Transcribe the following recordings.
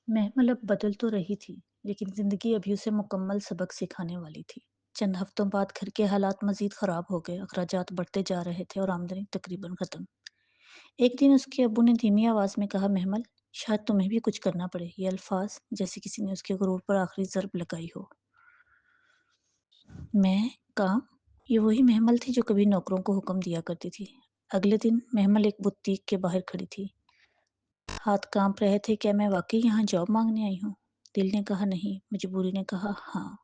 महमल अब बदल तो रही थी, लेकिन जिंदगी अभी उसे मुकम्मल सबक सिखाने वाली थी। चंद हफ्तों बाद घर के हालात मजीद खराब हो गए, अखराजात बढ़ते जा रहे थे और आमदनी तकरीबन खत्म। एक दिन उसके अब्बू ने धीमी आवाज में कहा, महमल, शायद तुम्हें भी कुछ करना पड़े। ये अल्फाज जैसे किसी ने उसके गुरूर पर आखिरी जर्ब लगाई हो। मैं? काम? ये वही महमल थी जो कभी नौकरों को हुक्म दिया करती थी। अगले दिन महमल एक बुटीक के बाहर खड़ी थी। हाथ कांप रहे थे। क्या मैं वाकई यहाँ जॉब मांगने आई हूँ? दिल ने कहा नहीं, मजबूरी ने कहा हाँ।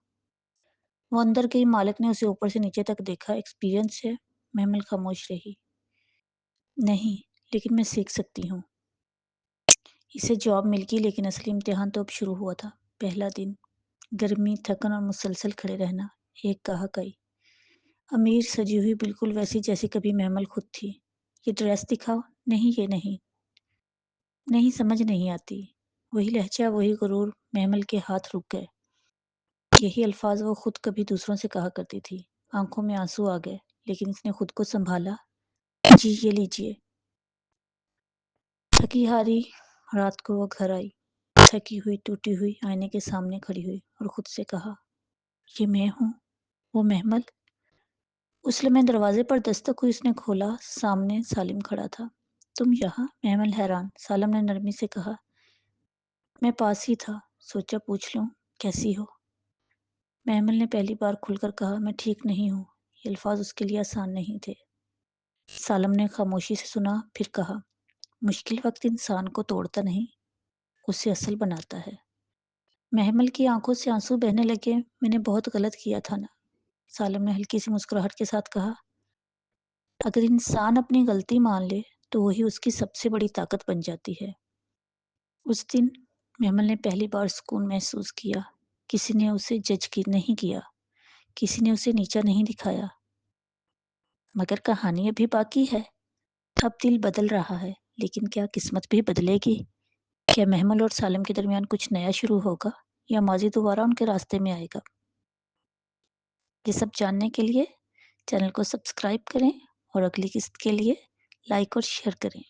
वो अंदर गई। मालिक ने उसे ऊपर से नीचे तक देखा। एक्सपीरियंस है? महमल खामोश रही। नहीं, लेकिन मैं सीख सकती हूँ। इसे जॉब मिल गई, लेकिन असली इम्तिहान तो अब शुरू हुआ था। पहला दिन, गर्मी, थकन और मुसलसल खड़े रहना। एक ग्राहक आई, अमीर, सजी हुई, बिल्कुल वैसी जैसी कभी महमल खुद थी। ये ड्रेस दिखाओ। नहीं, ये नहीं। नहीं, समझ नहीं आती। वही लहजा, वही गुरूर। महमल के हाथ रुक गए। यही अल्फाज वो खुद कभी दूसरों से कहा करती थी। आंखों में आंसू आ गए, लेकिन उसने खुद को संभाला। जी, ये लीजिए। थकी हारी रात को वो घर आई, थकी हुई, टूटी हुई, आईने के सामने खड़ी हुई और खुद से कहा, ये मैं हूँ, वो महमल। उस लम्हे दरवाजे पर दस्तक हुई। उसने खोला। सामने सालिम खड़ा था। तुम यहाँ? महमल हैरान। सालिम ने नरमी से कहा, मैं पास ही था, सोचा पूछ लूं, कैसी हो? महमल ने पहली बार खुलकर कहा, मैं ठीक नहीं हूँ। ये अल्फाज उसके लिए आसान नहीं थे। सालम ने खामोशी से सुना, फिर कहा, मुश्किल वक्त इंसान को तोड़ता नहीं, उसे असल बनाता है। महमल की आंखों से आंसू बहने लगे। मैंने बहुत गलत किया था ना? सालम ने हल्की सी मुस्कुराहट के साथ कहा, अगर इंसान अपनी गलती मान ले तो वही उसकी सबसे बड़ी ताकत बन जाती है। उस दिन महमल ने पहली बार सुकून महसूस किया। किसी ने उसे जज की नहीं किया, किसी ने उसे नीचा नहीं दिखाया। मगर कहानी अभी बाकी है। अब दिल बदल रहा है, लेकिन क्या किस्मत भी बदलेगी? क्या महमल और सालिम के दरमियान कुछ नया शुरू होगा, या माजी दोबारा उनके रास्ते में आएगा? ये सब जानने के लिए चैनल को सब्सक्राइब करें और अगली किस्त के लिए लाइक और शेयर करें।